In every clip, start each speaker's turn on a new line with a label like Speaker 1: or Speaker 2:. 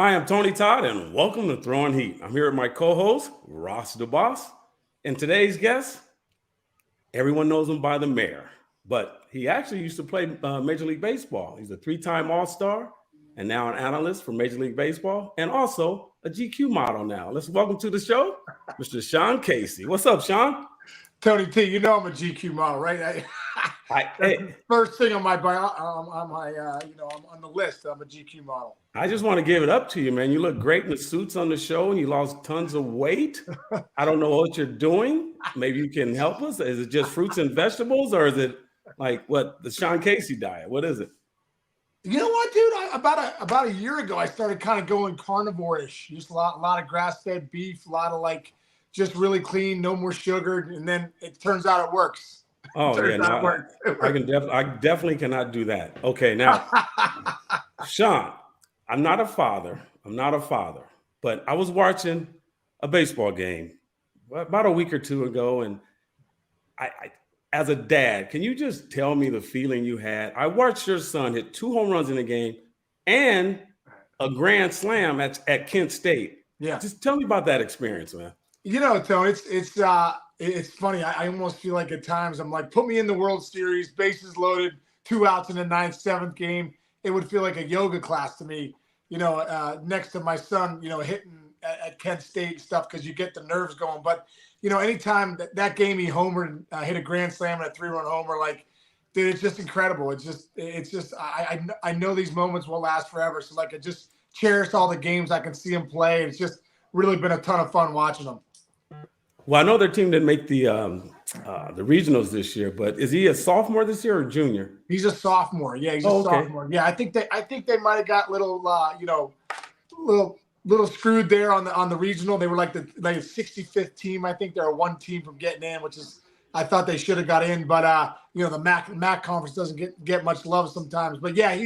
Speaker 1: Hi, I'm Tony Todd, and welcome to Throwing Heat. I'm here with my co-host, Ross the Boss. And today's guest, everyone knows him by the mayor, but he actually used to play Major League Baseball. He's a three-time All-Star and now an analyst for Major League Baseball and also a GQ model now. Let's welcome to the show, Mr. Sean Casey. What's up, Sean?
Speaker 2: Tony T, you know I'm a GQ model, right? That's the first thing on my bio, I'm on the list. I'm a GQ model.
Speaker 1: I just want to give it up to you, man. You look great in the suits on the show, and you lost tons of weight. I don't know what you're doing. Maybe you can help us. Is it just fruits and vegetables, or is it like what the Sean Casey diet? What is it?
Speaker 2: You know what, dude? About a year ago, I started kind of going carnivore-ish. Just a lot of grass-fed beef, a lot of just really clean, no more sugar, and then it turns out it works.
Speaker 1: Oh yeah, no, I definitely cannot do that. Okay, now, Sean, I'm not a father, but I was watching a baseball game about a week or two ago, and I as a dad, can you just tell me the feeling you had? I watched your son hit 2 home runs in a game and a grand slam at Kent State.
Speaker 2: Yeah,
Speaker 1: just tell me about that experience, man.
Speaker 2: You know, Tony, it's funny. I almost feel like at times I'm like, put me in the World Series, bases loaded, 2 outs in the 9th, 7th game. It would feel like a yoga class to me, next to my son, hitting at Kent State stuff because you get the nerves going. But, anytime that game he homered, hit a grand slam and a 3-run homer, dude, it's just incredible. It's just I know these moments will last forever. So, I just cherish all the games I can see him play. It's just really been a ton of fun watching them.
Speaker 1: Well, I know their team didn't make the regionals this year, but is he a sophomore this year or junior?
Speaker 2: He's a sophomore. Yeah, he's a sophomore. Yeah, I think they might have got little screwed there on the regional. They were like the 65th team. I think they're one team from getting in, which is I thought they should have got in, but the MAC conference doesn't get much love sometimes. But yeah,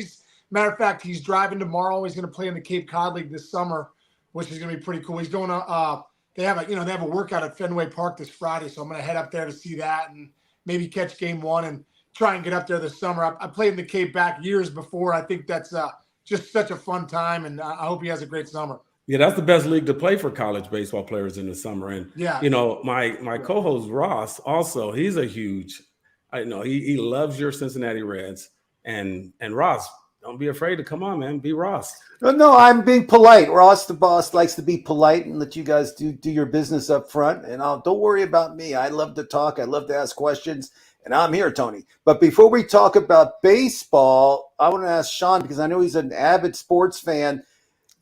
Speaker 2: matter of fact, he's driving tomorrow. He's going to play in the Cape Cod League this summer, which is going to be pretty cool. He's going to they have a workout at Fenway Park this Friday, so I'm going to head up there to see that and maybe catch game 1 and try and get up there this summer. I played in the Cape back years before. I think that's just such a fun time, and I hope he has a great summer.
Speaker 1: Yeah, that's the best league to play for college baseball players in the summer. And
Speaker 2: yeah,
Speaker 1: my co-host Ross also, he's a huge. I know he loves your Cincinnati Reds, and Ross. Don't be afraid to come on, man. Be Ross.
Speaker 3: No, I'm being polite. Ross, the boss, likes to be polite and let you guys do your business up front. And don't worry about me. I love to talk. I love to ask questions. And I'm here, Tony. But before we talk about baseball, I want to ask Sean, because I know he's an avid sports fan.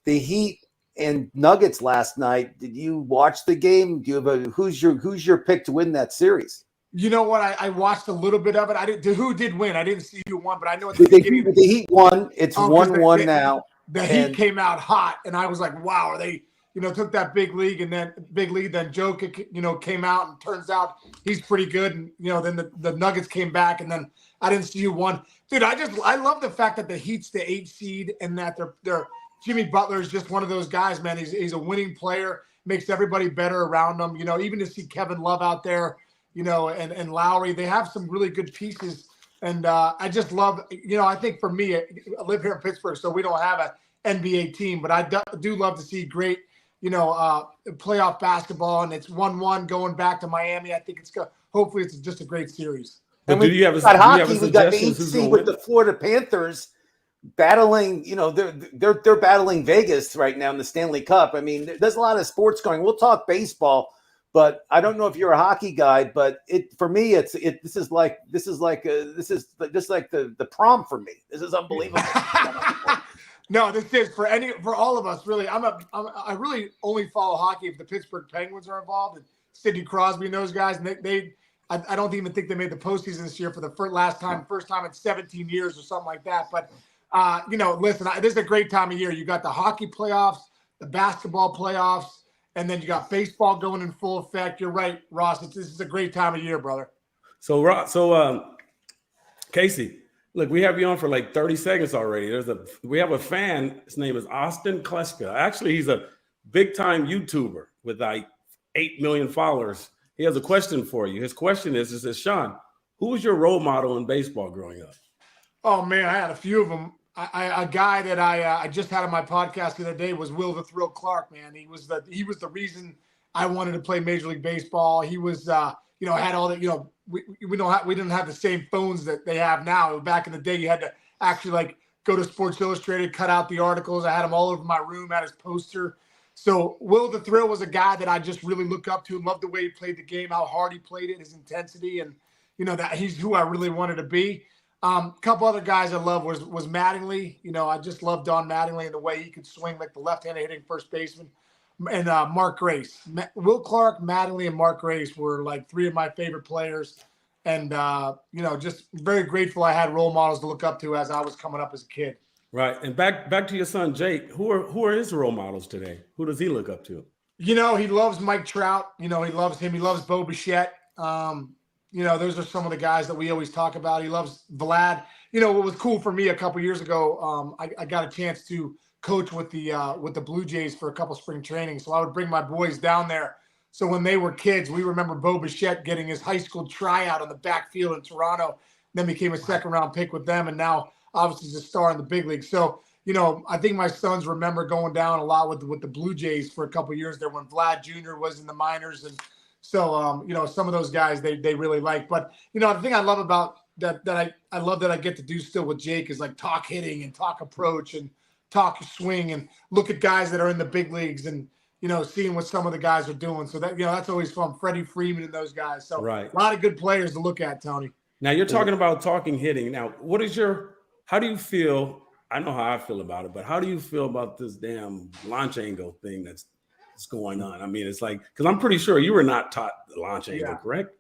Speaker 3: The Heat and Nuggets last night. Did you watch the game? Do you have who's your pick to win that series?
Speaker 2: You know what? I watched a little bit of it. I didn't. Who did win? I didn't see who won, but I know
Speaker 3: the Heat won. It's 1-1 now.
Speaker 2: The Heat came out hot, and I was like, "Wow!" Are they? Took that big lead, then Jokic, came out, and turns out he's pretty good. And then the Nuggets came back, and then I didn't see who won. Dude, I love the fact that the Heat's the 8th seed, and that they're Jimmy Butler is just one of those guys, man. He's a winning player, makes everybody better around him. Even to see Kevin Love out there. And Lowry, they have some really good pieces. And I just love, I think for me, I live here in Pittsburgh, so we don't have an NBA team, but I do love to see great, playoff basketball. And it's 1-1 going back to Miami. I think hopefully it's just a great series.
Speaker 1: But do you have a
Speaker 3: hockey? We got the 8th seed with the Florida Panthers battling, they're battling Vegas right now in the Stanley Cup. I mean, there's a lot of sports going. We'll talk baseball. But I don't know if you're a hockey guy, but for me, this is like the prom for me. This is unbelievable.
Speaker 2: No, this is for all of us. Really, I really only follow hockey if the Pittsburgh Penguins are involved and Sidney Crosby and those guys. And I don't even think they made the postseason this year for the first time in 17 years or something like that. But listen, this is a great time of year. You got the hockey playoffs, the basketball playoffs. And then you got baseball going in full effect. You're right, Ross. This is a great time of year, brother.
Speaker 1: So Casey, look, we have you on for like 30 seconds already. We have a fan. His name is Austin Kleska. Actually, he's a big-time YouTuber with like 8 million followers. He has a question for you. His question is Sean, who was your role model in baseball growing up?
Speaker 2: Oh, man, I had a few of them. A guy that I just had on my podcast the other day was Will the Thrill Clark. Man, he was the reason I wanted to play Major League Baseball. He was had all that. We didn't have the same phones that they have now. Back in the day, you had to actually like go to Sports Illustrated, cut out the articles. I had him all over my room, had his poster. So Will the Thrill was a guy that I just really look up to. Loved the way he played the game, how hard he played it, his intensity, and that he's who I really wanted to be. A couple other guys I love was Mattingly. I just loved Don Mattingly and the way he could swing like the left-handed hitting first baseman. And Mark Grace. Will Clark, Mattingly, and Mark Grace were like three of my favorite players. And, just very grateful I had role models to look up to as I was coming up as a kid.
Speaker 1: Right. And back to your son, Jake, who are his role models today? Who does he look up to?
Speaker 2: He loves Mike Trout. He loves him. He loves Bo Bichette. Those are some of the guys that we always talk about. He loves Vlad. What was cool for me a couple years ago, I got a chance to coach with the Blue Jays for a couple spring trainings. So I would bring my boys down there. So when they were kids, we remember Bo Bichette getting his high school tryout on the backfield in Toronto, then became a second-round pick with them, and now obviously he's a star in the big league. So, I think my sons remember going down a lot with the Blue Jays for a couple of years there when Vlad Jr. was in the minors. And so, some of those guys they really like. But, the thing I love about that I love that I get to do still with Jake is like talk hitting and talk approach and talk swing and look at guys that are in the big leagues and, seeing what some of the guys are doing. So that, that's always fun. Freddie Freeman and those guys. So
Speaker 1: right.
Speaker 2: A lot of good players to look at, Tony.
Speaker 1: Now you're talking about talking hitting. Now, how do you feel? I know how I feel about it, but how do you feel about this damn launch angle thing that's going on? I mean, it's like, because I'm pretty sure you were not taught the launch angle, correct?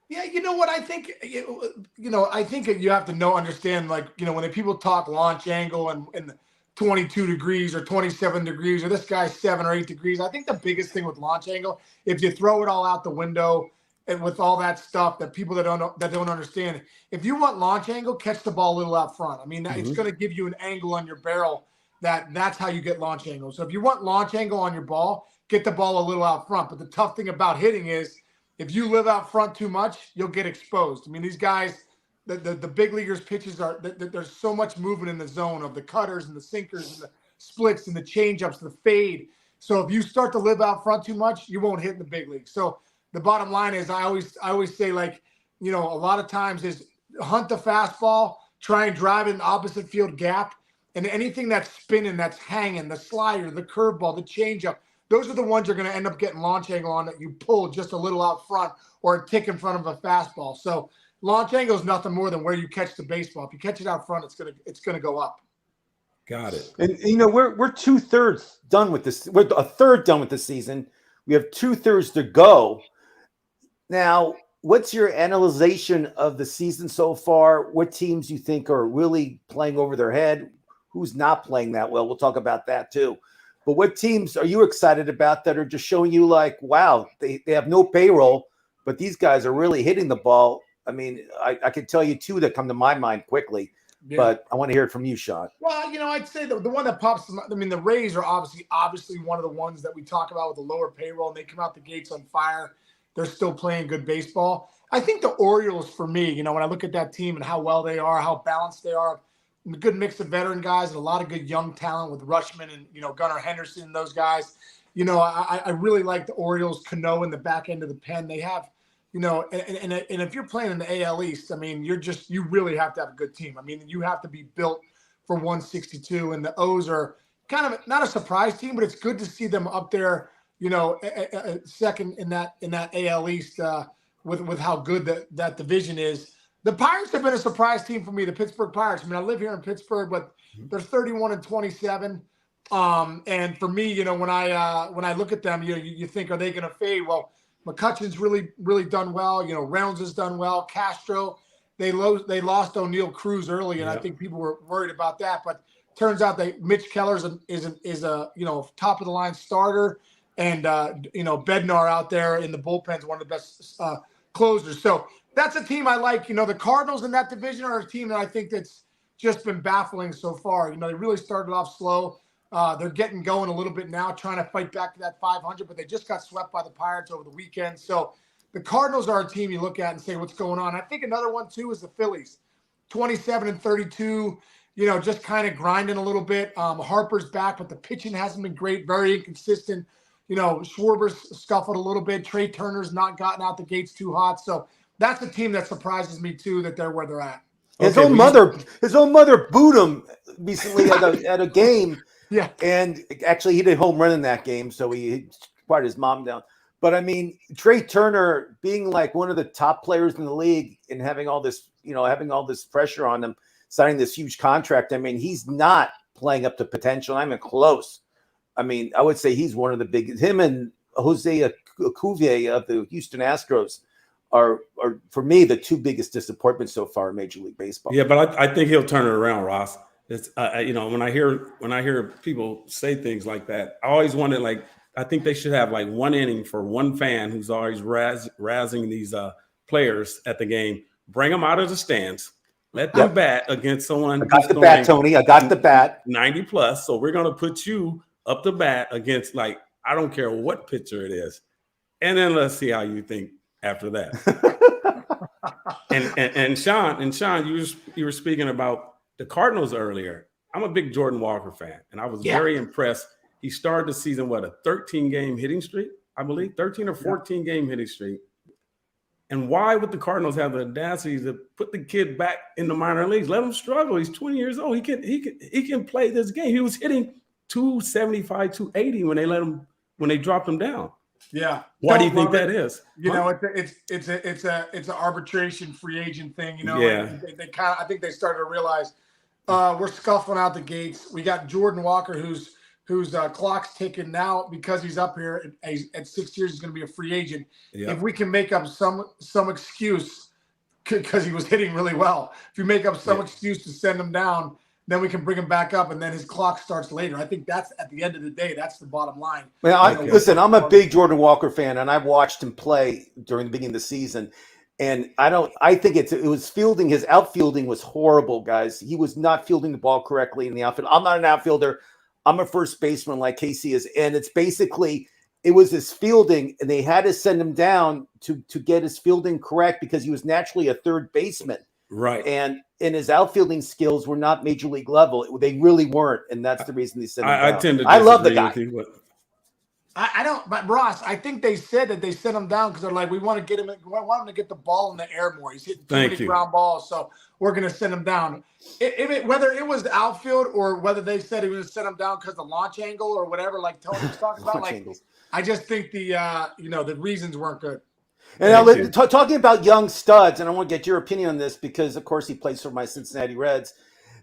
Speaker 2: Yeah, you know what? I think, I think you have to understand, like, when the people talk launch angle and 22 degrees or 27 degrees, or this guy's 7 or 8 degrees. I think the biggest thing with launch angle, if you throw it all out the window and with all that stuff that people that don't understand, if you want launch angle, catch the ball a little out front. I mean, it's going to give you an angle on your barrel that's how you get launch angle. So if you want launch angle on your ball, get the ball a little out front. But the tough thing about hitting is if you live out front too much, you'll get exposed. I mean, these guys, the big leaguers' pitches there's so much movement in the zone of the cutters and the sinkers and the splits and the changeups, the fade. So if you start to live out front too much, you won't hit in the big league. So the bottom line is I always say, like, a lot of times is hunt the fastball, try and drive in the opposite field gap, and anything that's spinning, that's hanging, the slider, the curveball, the changeup, those are the ones you're going to end up getting launch angle on that you pull just a little out front or a tick in front of a fastball. So launch angle is nothing more than where you catch the baseball. If you catch it out front, it's gonna go up.
Speaker 1: Got it.
Speaker 3: And we're 2/3 done with this. We're a third done with the season. We have 2/3 to go. Now, what's your analyzation of the season so far? What teams you think are really playing over their head? Who's not playing that well? We'll talk about that too. But what teams are you excited about that are just showing you like, wow, they have no payroll, but these guys are really hitting the ball? I mean, I could tell you two that come to my mind quickly, but I want to hear it from you, Sean.
Speaker 2: Well, I'd say the one that pops, the Rays are obviously one of the ones that we talk about with the lower payroll, and they come out the gates on fire. They're still playing good baseball. I think the Orioles, for me, when I look at that team and how well they are, how balanced they are, a good mix of veteran guys and a lot of good young talent with Rushman and, Gunnar Henderson and those guys. I really like the Orioles, Cano in the back end of the pen. They have, and if you're playing in the AL East, I mean, you really have to have a good team. I mean, you have to be built for 162, and the O's are kind of not a surprise team, but it's good to see them up there, second in that AL East with how good that division is. The Pirates have been a surprise team for me, the Pittsburgh Pirates. I mean, I live here in Pittsburgh, but they're 31-27. And for me, when I look at them, you think, are they going to fade? Well, McCutcheon's really, really done well. Reynolds has done well. Castro, they lost O'Neill Cruz early, and I think people were worried about that. But turns out that Mitch Keller's is a top of the line starter, and Bednar out there in the bullpen is one of the best closers. So that's a team I like. The Cardinals in that division are a team that I think that's just been baffling so far. They really started off slow. They're getting going a little bit now, trying to fight back to that 500, but they just got swept by the Pirates over the weekend. So the Cardinals are a team you look at and say, what's going on? I think another one, too, is the Phillies. 27-32. just kind of grinding a little bit. Harper's back, but the pitching hasn't been great, very inconsistent. Schwarber's scuffled a little bit. Trey Turner's not gotten out the gates too hot. So that's the team that surprises me too, that they're where they're at.
Speaker 3: His own mother booed him recently at a game.
Speaker 2: Yeah.
Speaker 3: And actually he did home run in that game, so he brought his mom down. But I mean, Trey Turner being like one of the top players in the league and having all this, having all this pressure on him, signing this huge contract. I mean, he's not playing up to potential. Not even close. I mean, I would say he's one of the biggest. Him and Jose Altuve of the Houston Astros are for me the two biggest disappointments so far in Major League Baseball.
Speaker 1: Yeah, but I think he'll turn it around, Ross. It's when I hear people say things like that, I always wonder, like, I think they should have like one inning for one fan who's always razzing these players at the game. Bring them out of the stands. Let them bat against someone.
Speaker 3: I got the bat, Tony. I got the bat.
Speaker 1: 90 plus. So we're going to put you up the bat against, like, I don't care what pitcher it is. And then let's see how you think after that. and Sean, you were speaking about the Cardinals earlier. I'm a big Jordan Walker fan, and I was very impressed. He started the season, a 13-game hitting streak, I believe, 13 or 14-game hitting streak. And why would the Cardinals have the audacity to put the kid back in the minor leagues? Let him struggle. He's 20 years old. He can play this game. He was hitting 275, 280 when they dropped him down.
Speaker 2: Yeah.
Speaker 1: Why do you think that is?
Speaker 2: It's an arbitration free agent thing.
Speaker 1: Yeah.
Speaker 2: I think they started to realize we're scuffling out the gates. We got Jordan Walker, whose clock's ticking now because he's up here at 6 years. He's going to be a free agent. Yeah. If we can make up some excuse because he was hitting really well, if you make up some excuse to send him down, then we can bring him back up, and then his clock starts later. I think that's, at the end of the day, that's the bottom line.
Speaker 3: Well, listen, I'm a big Jordan Walker fan, and I've watched him play during the beginning of the season. And I think it was fielding. His outfielding was horrible, guys. He was not fielding the ball correctly in the outfield. I'm not an outfielder. I'm a first baseman like Casey is. And it's basically, it was his fielding, and they had to send him down to get his fielding correct because he was naturally a third baseman.
Speaker 1: Right.
Speaker 3: And his outfielding skills were not major league level. They really weren't. And that's the reason they sent him down.
Speaker 1: I tend to
Speaker 3: I love the guy.
Speaker 2: I don't, but Ross, I think they said that they sent him down because they're like, we want to get him, we want him to get the ball in the air more. He's hitting too many ground balls, so we're going to send him down. Whether it was the outfield or whether they said he was going to send him down because the launch angle or whatever, like Tony was talking about, I just think the reasons weren't good.
Speaker 3: And now, talking about young studs, and I want to get your opinion on this because, of course, he plays for my Cincinnati Reds.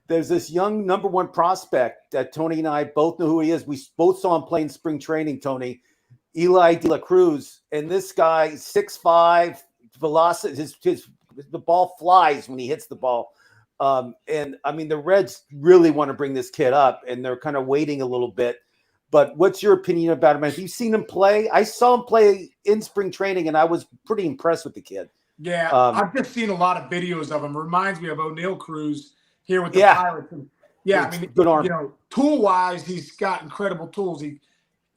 Speaker 3: There's this young number one prospect that Tony and I both know who he is. We both saw him play in spring training, Tony. Eli De La Cruz. And this guy, 6'5", velocity, the ball flies when he hits the ball. And, I mean, the Reds really want to bring this kid up, and they're kind of waiting a little bit. But what's your opinion about him? Have you seen him play? I saw him play in spring training, and I was pretty impressed with the kid.
Speaker 2: Yeah, I've just seen a lot of videos of him. Reminds me of O'Neill Cruz here with the Pirates. And I mean,
Speaker 3: good arm.
Speaker 2: Tool-wise, he's got incredible tools. He,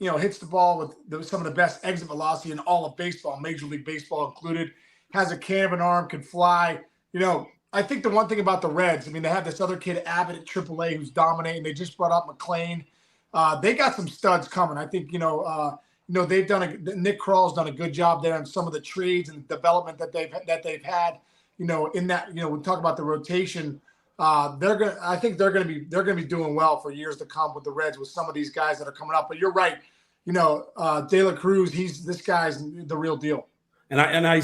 Speaker 2: hits the ball with some of the best exit velocity in all of baseball, Major League Baseball included. Has a can of an arm, can fly. I think the one thing about the Reds, I mean, they have this other kid, Abbott at AAA, who's dominating. They just brought up McLean. They got some studs coming. I think, they've done Nick Kral's done a good job there on some of the trades and development that they've had, in that, we talk about the rotation. I think they're going to be doing well for years to come with the Reds with some of these guys that are coming up. But you're right. De La Cruz, this guy's the real deal.
Speaker 1: And I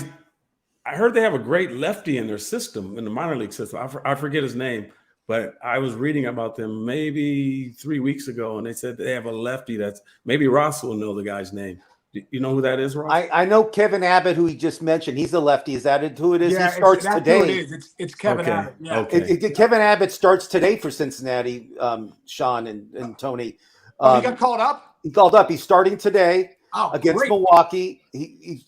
Speaker 1: heard they have a great lefty in their system, in the minor league system. I forget his name. But I was reading about them maybe 3 weeks ago, and they said they have a lefty that's maybe Ross will know the guy's name. Do you know who that is, Ross?
Speaker 3: I know Kevin Abbott, who he just mentioned. He's a lefty. Is that who it is?
Speaker 2: Yeah,
Speaker 3: he starts today.
Speaker 2: Who it is. It's Kevin Abbott. Yeah.
Speaker 1: Okay.
Speaker 3: Kevin Abbott starts today for Cincinnati, Sean and Tony.
Speaker 2: He got called up?
Speaker 3: He called up. He's starting today against
Speaker 2: great.
Speaker 3: Milwaukee. He's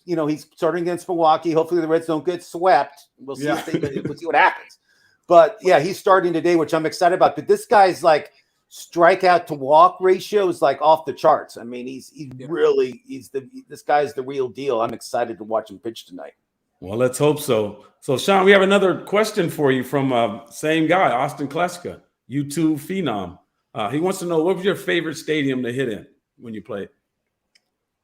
Speaker 3: starting against Milwaukee. Hopefully the Reds don't get swept. We'll see, we'll see what happens. But yeah, he's starting today, which I'm excited about. But this guy's like strikeout to walk ratio is like off the charts. I mean, this guy's the real deal. I'm excited to watch him pitch tonight.
Speaker 1: Well, let's hope so. So, Sean, we have another question for you from same guy, Austin Kleska. YouTube phenom. He wants to know, what was your favorite stadium to hit in when you played?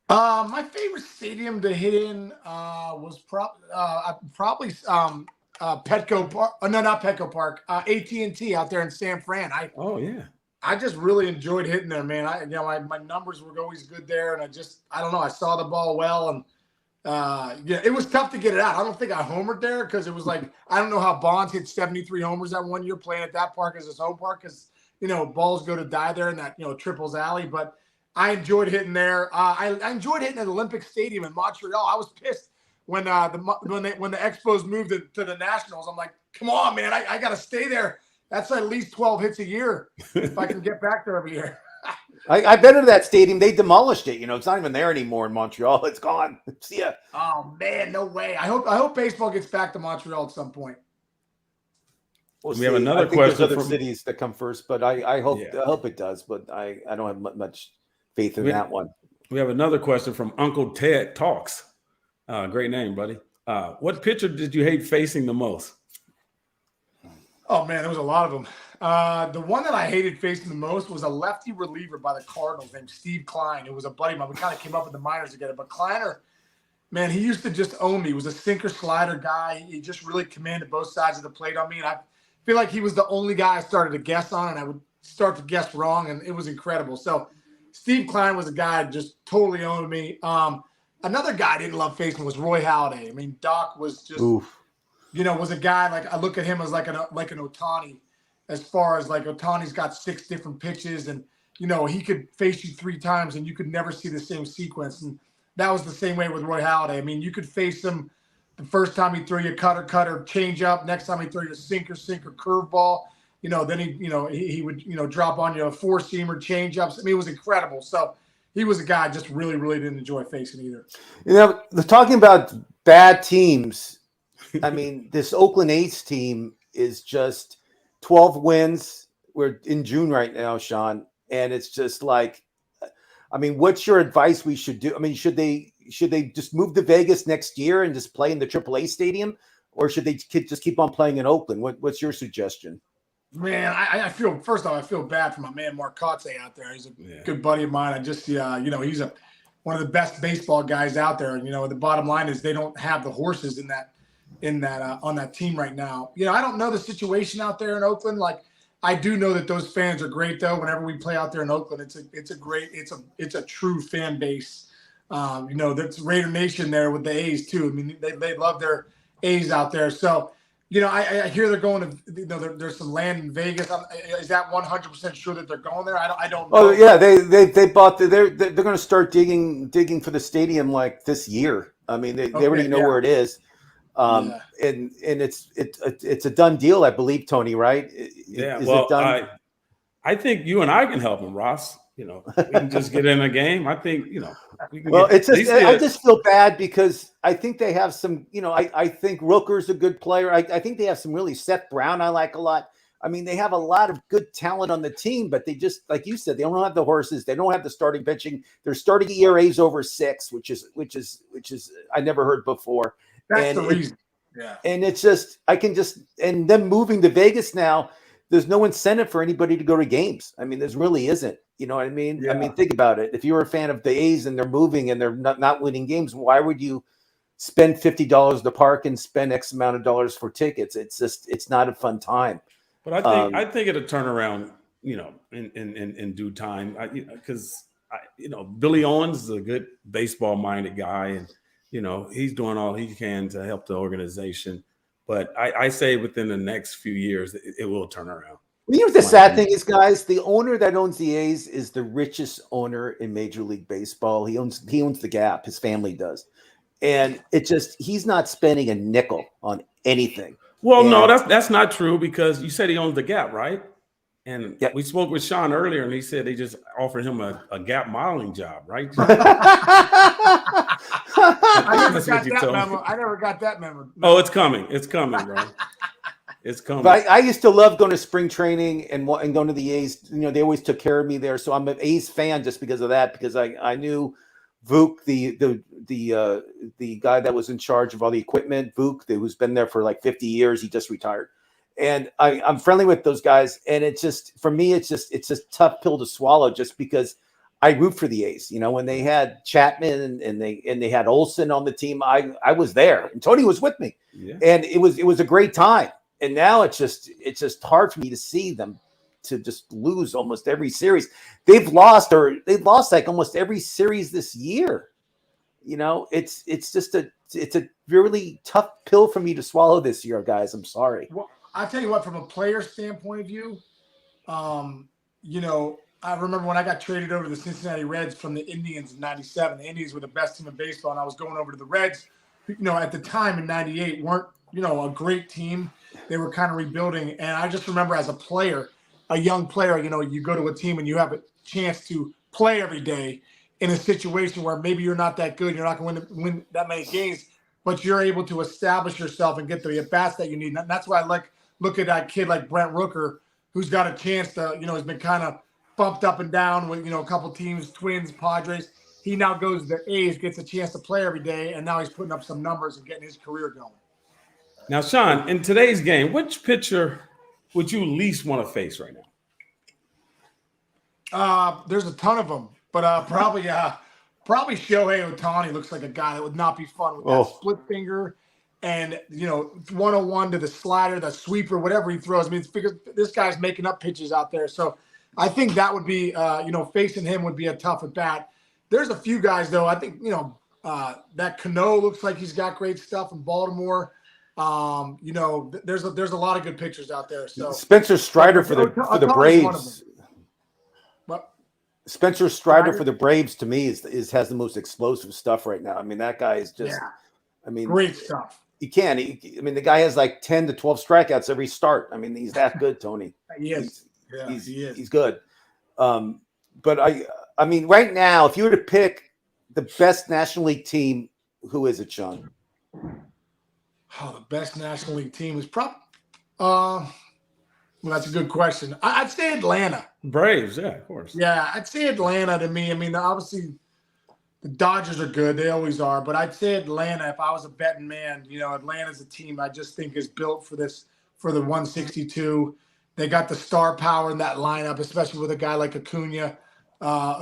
Speaker 2: My favorite stadium to hit in was probably Petco Park. No, not Petco Park. AT&T out there in San Fran. I just really enjoyed hitting there, man. My numbers were always good there, and I don't know. I saw the ball well, and it was tough to get it out. I don't think I homered there because it was like, I don't know how Bonds hit 73 homers that one year playing at that park as his home park, because balls go to die there in that triples alley. But I enjoyed hitting there. I enjoyed hitting at Olympic Stadium in Montreal. I was pissed when the Expos moved to the Nationals. I'm like, come on, man, I got to stay there. That's at least 12 hits a year if I can get back there every year.
Speaker 3: I've been to that stadium. They demolished it. It's not even there anymore in Montreal. It's gone. See ya.
Speaker 2: Oh man, no way. I hope baseball gets back to Montreal at some point.
Speaker 1: We have another question.
Speaker 3: There's other cities that come first, but I hope it does. But I don't have much faith in that one.
Speaker 1: We have another question from Uncle Ted Talks. Great name, buddy. What pitcher did you hate facing the most?
Speaker 2: Oh man, there was a lot of them. The one that I hated facing the most was a lefty reliever by the Cardinals named Steve Klein. It was a buddy of mine. We kind of came up in the minors together. But Kleiner, man, he used to just own me. He was a sinker slider guy. He just really commanded both sides of the plate on me. And I feel like he was the only guy I started to guess on, and I would start to guess wrong, and it was incredible. So Steve Klein was a guy that just totally owned me. Another guy I didn't love facing was Roy Halladay. I mean, Doc was just, was a guy, like, I look at him as like an Ohtani, as far as like Ohtani's got 6 different pitches, and, he could face you 3 times and you could never see the same sequence. And that was the same way with Roy Halladay. I mean, you could face him the first time he threw you a cutter, change up. Next time he threw you a sinker, curveball. Then he would drop on you a 4-seamer, change ups. I mean, it was incredible. So he was a guy I just really, really didn't enjoy facing either.
Speaker 3: Talking about bad teams, I mean, this Oakland A's team is just 12 wins. We're in June right now, Sean, and it's just like, I mean, what's your advice we should do? I mean, should they just move to Vegas next year and just play in the AAA stadium, or should they just keep on playing in Oakland? What's your suggestion?
Speaker 2: Man, I feel, first off, I feel bad for my man Mark Kotze out there. He's a good buddy of mine. I just, he's one of the best baseball guys out there. And the bottom line is they don't have the horses on that team right now. I don't know the situation out there in Oakland. Like, I do know that those fans are great though. Whenever we play out there in Oakland, it's a true fan base. That's Raider Nation there with the A's too. I mean, they love their A's out there. So, I hear they're going to, there's some land in Vegas. Is that 100% sure that they're going there? I don't know.
Speaker 3: Oh yeah, they bought they're going to start digging for the stadium like this year. I mean, they already know where it is. And it's a done deal, I believe, Tony, right?
Speaker 1: Is it done? I think you and I can help him, Ross. We can just get in a game. I think, we can
Speaker 3: I just feel bad because I think they have some, I think Rooker's a good player. I think they have some really Seth Brown I like a lot. I mean, they have a lot of good talent on the team, but they just, like you said, they don't have the horses. They don't have the starting pitching. Their starting ERA's over 6, which is I never heard before.
Speaker 2: That's the reason. Yeah.
Speaker 3: And it's just, and them moving to Vegas now, there's no incentive for anybody to go to games. I mean, there really isn't. You know what I mean? Yeah. I mean, think about it. If you're a fan of the A's and they're moving and they're not winning games, why would you spend $50 to park and spend X amount of dollars for tickets? It's not a fun time.
Speaker 1: But I think it'll turn around, in due time. Because Billy Owens is a good baseball-minded guy, and he's doing all he can to help the organization. But I say within the next few years, it will turn around.
Speaker 3: The sad thing is, guys, the owner that owns the A's is the richest owner in Major League Baseball. He owns the Gap. His family does. And he's not spending a nickel on anything.
Speaker 1: Well, no, that's not true, because you said he owns the Gap, right? And we spoke with Sean earlier, and he said they just offered him a Gap modeling job, right?
Speaker 2: I never got that memo.
Speaker 1: Oh, it's coming. It's coming, bro. It's coming.
Speaker 3: But I used to love going to spring training and going to the A's. They always took care of me there. So I'm an A's fan just because of that, because I knew Vuk, the guy that was in charge of all the equipment, Vuk, who's been there for like 50 years. He just retired. And I'm friendly with those guys. And it's just, for me, it's a tough pill to swallow just because I root for the A's. You know, when they had Chapman and they had Olsen on the team, I was there and Tony was with me.
Speaker 1: Yeah.
Speaker 3: And it was a great time. And now it's just hard for me to see them to just lose almost every series. They've lost like almost every series this year. You know, it's a really tough pill for me to swallow this year, guys. I'm sorry.
Speaker 2: Well, I tell you what, from a player standpoint of view, you know, I remember when I got traded over to the Cincinnati Reds from the Indians in '97. The Indians were the best team in baseball, and I was going over to the Reds. You know, at the time in '98, weren't, you know, a great team. They were kind of rebuilding, and I just remember as a player, a young player, you know, you go to a team and you have a chance to play every day in a situation where maybe you're not that good, you're not going to win that many games, but you're able to establish yourself and get the at-bats that you need. And that's why I look at that kid like Brent Rooker, who's got a chance to, you know, has been kind of bumped up and down with, you know, a couple teams, Twins, Padres. He now goes to the A's, gets a chance to play every day, and now he's putting up some numbers and getting his career going.
Speaker 1: Now, Sean, in today's game, which pitcher would you least want to face right
Speaker 2: now? There's a ton of them, but probably Shohei Ohtani looks like a guy that would not be fun with that split finger and, you know, 101 to the slider, the sweeper, whatever he throws. I mean, because this guy's making up pitches out there. So I think that would be, you know, facing him would be a tough at bat. There's a few guys, though. I think, you know, that Cano looks like he's got great stuff in Baltimore. You know, there's a lot of good pitchers out there. So
Speaker 3: Spencer Strider for the Braves. Spencer Strider for the Braves to me has the most explosive stuff right now. I mean, that guy is just, I mean,
Speaker 2: great stuff.
Speaker 3: I mean, the guy has like 10 to 12 strikeouts every start. I mean, he's that good, Tony.
Speaker 2: He is.
Speaker 3: He is. He's good. But I mean, right now, if you were to pick the best National League team, who is it, Sean?
Speaker 2: Oh, the best National League team is probably well, that's a good question. I'd say Atlanta.
Speaker 1: Braves, yeah, of course.
Speaker 2: Yeah, I'd say Atlanta to me. I mean, obviously the Dodgers are good. They always are. But I'd say Atlanta, if I was a betting man, you know, Atlanta's a team I just think is built for this, for the 162. They got the star power in that lineup, especially with a guy like Acuna,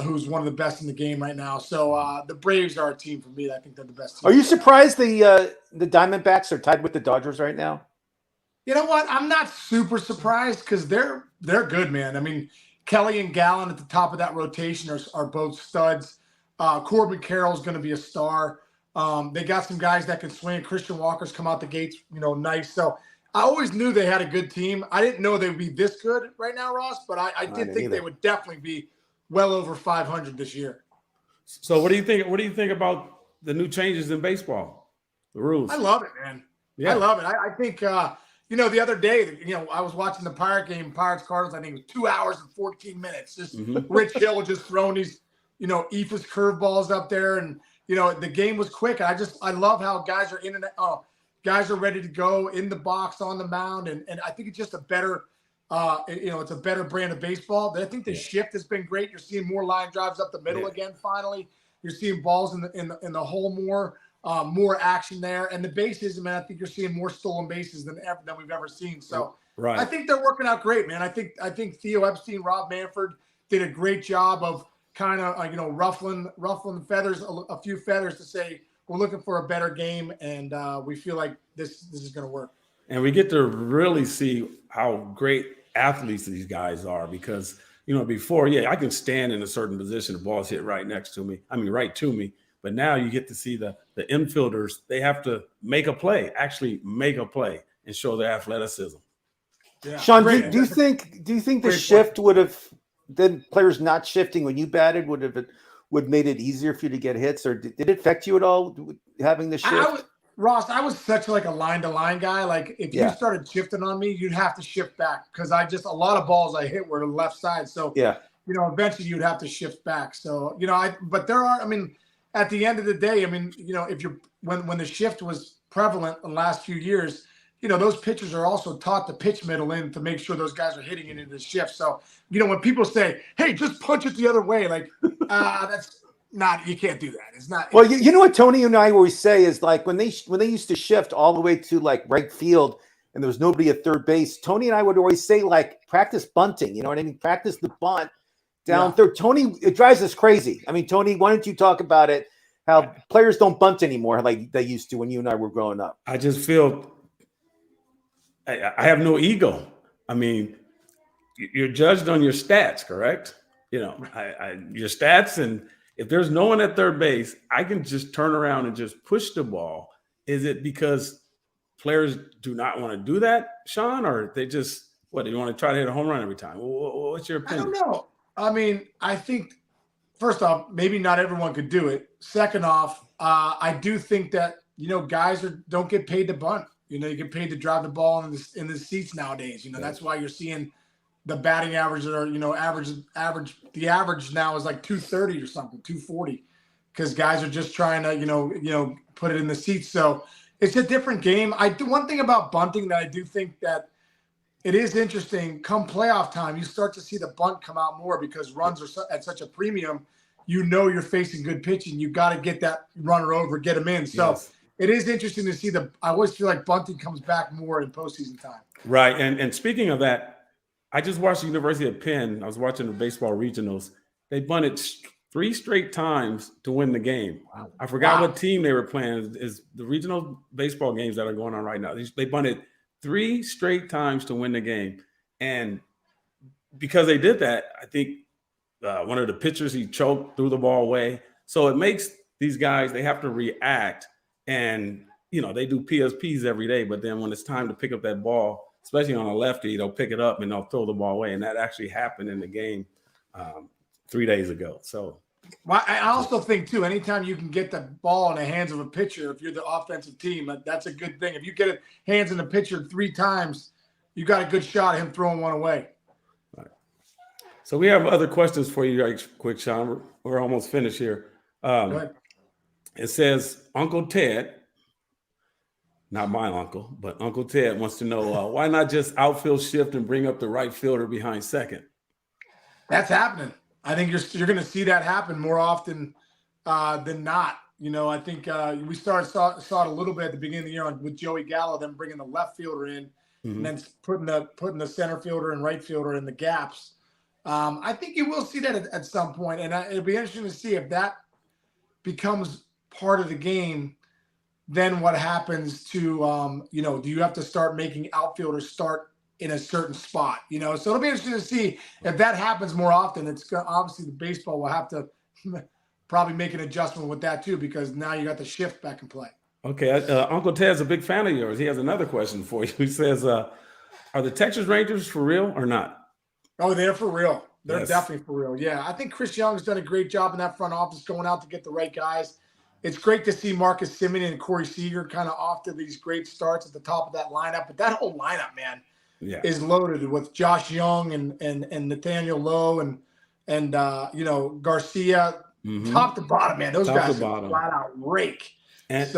Speaker 2: who's one of the best in the game right now. So the Braves are a team for me. I think they're the best team.
Speaker 3: Are you surprised the Diamondbacks are tied with the Dodgers right now?
Speaker 2: You know what? I'm not super surprised because they're good, man. I mean, Kelly and Gallen at the top of that rotation are both studs. Corbin Carroll's going to be a star. They got some guys that can swing. Christian Walker's come out the gates, you know, nice. So I always knew they had a good team. I didn't know they would be this good right now, Ross, but I did think they would definitely be well over 500 this year.
Speaker 1: So what do you think? What do you think about the new changes in baseball, the rules?
Speaker 2: I love it, man. Yeah. I love it. I think, you know, the other day, you know, I was watching the Pirate game, Pirates Cardinals. I think it was 2 hours and 14 minutes. Just Rich Hill just throwing these, you know, Ephus curveballs up there, and you know the game was quick. I love how guys are in and out. Guys are ready to go in the box, on the mound, and I think it's just a better, you know, it's a better brand of baseball. I think the shift has been great. You're seeing more line drives up the middle again. Finally, you're seeing balls in the hole more action there, and the bases. Man, I think you're seeing more stolen bases than we've ever seen. So I think they're working out great, man. I think Theo Epstein, Rob Manfred did a great job of kind of you know ruffling the feathers, a few feathers to say we're looking for a better game, and we feel like this is going to work.
Speaker 1: And we get to really see how great athletes these guys are because, you know, before, I can stand in a certain position, the ball's hit right to me. But now you get to see the infielders, they have to actually make a play and show their athleticism.
Speaker 3: Yeah. Sean, do you think the shift would have, then players not shifting when you batted would made it easier for you to get hits, or did it affect you at all having the shift?
Speaker 2: Ross, I was such like a line-to-line guy. Like if you started shifting on me, you'd have to shift back because a lot of balls I hit were the left side. So you know, eventually you'd have to shift back. So you know, but there are. I mean, at the end of the day, I mean, you know, if you're when the shift was prevalent in the last few years, you know, those pitchers are also taught to pitch middle in to make sure those guys are hitting it into the shift. So you know, when people say, "Hey, just punch it the other way," like that's. You can't do that. It's not.
Speaker 3: Well, you know what Tony and I always say is like when they used to shift all the way to like right field, and there was nobody at third base, Tony and I would always say, like, practice bunting. You know what I mean? Practice the bunt down third. Tony, it drives us crazy. I mean, Tony, why don't you talk about it? How players don't bunt anymore like they used to when you and I were growing up.
Speaker 1: I just feel I have no ego. I mean, you're judged on your stats, correct? You know, your stats, and if there's no one at third base, I can just turn around and just push the ball. Is it because players do not want to do that, Sean, or they just they want to try to hit a home run every time? What's your opinion?
Speaker 2: I don't know. I mean, I think first off, maybe not everyone could do it. Second off, I do think that guys don't get paid to bunt. You get paid to drive the ball in the seats nowadays. That's why you're seeing the batting average that are average. The average now is like 230 or something, 240, because guys are just trying to put it in the seats. So it's a different game. One thing about bunting that I do think that it is interesting. Come playoff time, you start to see the bunt come out more because runs are at such a premium. You're facing good pitching. You got to get that runner over, get him in. So. Yes. It is interesting to see I always feel like bunting comes back more in postseason time.
Speaker 1: Right. And speaking of that, I just watched the University of Penn. I was watching the baseball regionals. They bunted 3 straight times to win the game. Wow. I forgot what team they were playing. Is the regional baseball games that are going on right now. They bunted 3 straight times to win the game. And because they did that, I think one of the pitchers, he choked, threw the ball away. So it makes these guys, they have to react. And, they do PSPs every day, but then when it's time to pick up that ball, especially on a lefty, they'll pick it up and they'll throw the ball away. And that actually happened in the game 3 days ago. So
Speaker 2: I also think, too, anytime you can get the ball in the hands of a pitcher, if you're the offensive team, that's a good thing. If you get it hands in the pitcher 3 times, you got a good shot at him throwing one away.
Speaker 1: Right. So we have other questions for you right quick, Sean. We're almost finished here. Go ahead. It says, Uncle Ted, not my uncle, but Uncle Ted wants to know, why not just outfield shift and bring up the right fielder behind second?
Speaker 2: That's happening. I think you're going to see that happen more often than not. I think we saw it a little bit at the beginning of the year with Joey Gallo, them bringing the left fielder in and then putting the center fielder and right fielder in the gaps. I think you will see that at some point, and it'll be interesting to see if that becomes part of the game. Then what happens to do you have to start making outfielders start in a certain spot? So it'll be interesting to see if that happens more often. It's obviously the baseball will have to probably make an adjustment with that too, because now you got the shift back in play.
Speaker 1: Okay, Uncle Ted's a big fan of yours. He has another question for you. He says, are the Texas Rangers for real or not?
Speaker 2: Oh, they're for real. They're definitely for real. Yeah, I think Chris Young's done a great job in that front office, going out to get the right guys. It's great to see Marcus Semien and Corey Seager kind of off to these great starts at the top of that lineup. But that whole lineup, man, is loaded with Josh Young and Nathaniel Lowe and Garcia, top to bottom, man. Those guys are flat out rake. And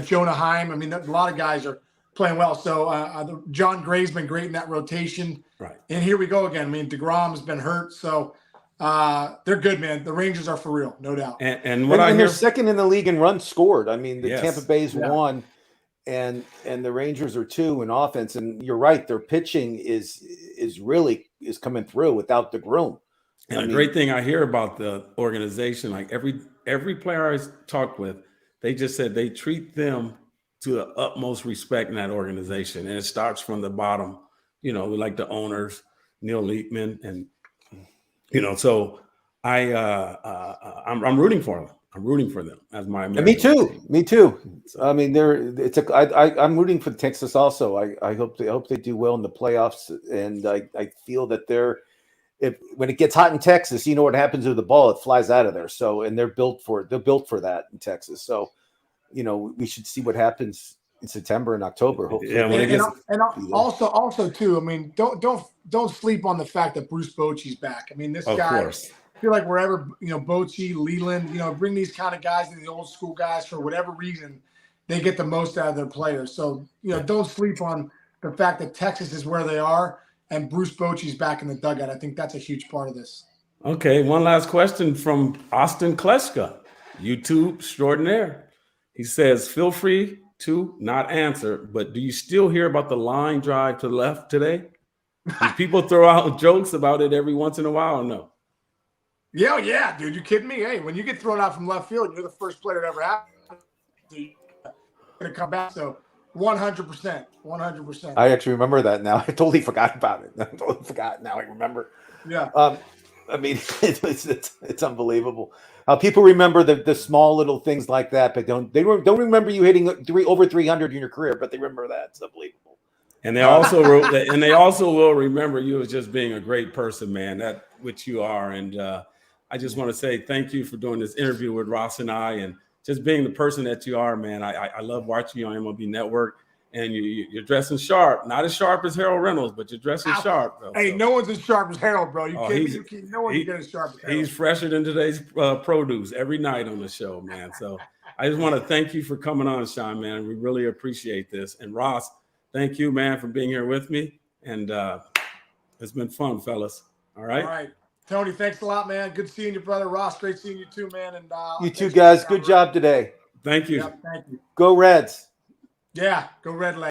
Speaker 2: Jonah Heim. I mean, a lot of guys are playing well. So John Gray's been great in that rotation.
Speaker 1: Right.
Speaker 2: And here we go again. I mean, DeGrom's been hurt, so. They're good, man. The Rangers are for real, no doubt.
Speaker 1: And what I hear,
Speaker 3: they're second in the league in runs scored. I mean, the Tampa Bay's 1, and the Rangers are 2 in offense. And you're right, their pitching is really coming through without DeGrom.
Speaker 1: And the great thing I hear about the organization, like every player I talked with, they just said they treat them to the utmost respect in that organization, and it starts from the bottom. Like the owners, Neil Leitman, and. So I'm rooting for them. I'm rooting for them as my American
Speaker 3: me too.
Speaker 1: team.
Speaker 3: Me too. I mean, I'm rooting for Texas also. I hope they do well in the playoffs, and I feel that when it gets hot in Texas, you know what happens with the ball? It flies out of there. So, and they're built for that in Texas. So, we should see what happens in September and October. Hopefully.
Speaker 1: Yeah,
Speaker 2: also too. I mean, don't sleep on the fact that Bruce Bochy's back. I mean, this guy. I feel like wherever Bochy, Leland, bring these kind of guys in, the old school guys, for whatever reason, they get the most out of their players. So don't sleep on the fact that Texas is where they are and Bruce Bochy's back in the dugout. I think that's a huge part of this.
Speaker 1: Okay, one last question from Austin Kleska, YouTube extraordinaire. He says, feel free Two, not answer, but do you still hear about the line drive to the left today? Do people throw out jokes about it every once in a while or no?
Speaker 2: Yeah, dude. You kidding me? Hey, when you get thrown out from left field, you're the first player to ever happen. You're gonna come back. So 100%. 100%.
Speaker 3: I actually remember that now. I totally forgot about it. I totally forgot. Now I remember.
Speaker 2: Yeah.
Speaker 3: I mean, it's unbelievable. People remember the small little things like that, but don't remember you hitting over 300 in your career, but they remember that. It's unbelievable.
Speaker 1: And they also will remember you as just being a great person, man. That which you are. And I just want to say thank you for doing this interview with Ross and I, and just being the person that you are, man. I love watching you on MLB Network. And you're dressing sharp, not as sharp as Harold Reynolds, but you're dressing sharp, bro.
Speaker 2: Hey, no one's as sharp as Harold, bro. You kidding me? No one's as sharp as Harold.
Speaker 1: He's fresher than today's produce every night on the show, man. So I just want to thank you for coming on, Sean, man. We really appreciate this. And Ross, thank you, man, for being here with me. And it's been fun, fellas. All right.
Speaker 2: All right. Tony, thanks a lot, man. Good seeing you, brother. Ross, great seeing you too, man. And
Speaker 3: you too, guys. Good job today.
Speaker 1: Thank you.
Speaker 2: Yep, thank you.
Speaker 3: Go Reds.
Speaker 2: Yeah, go Red Leg.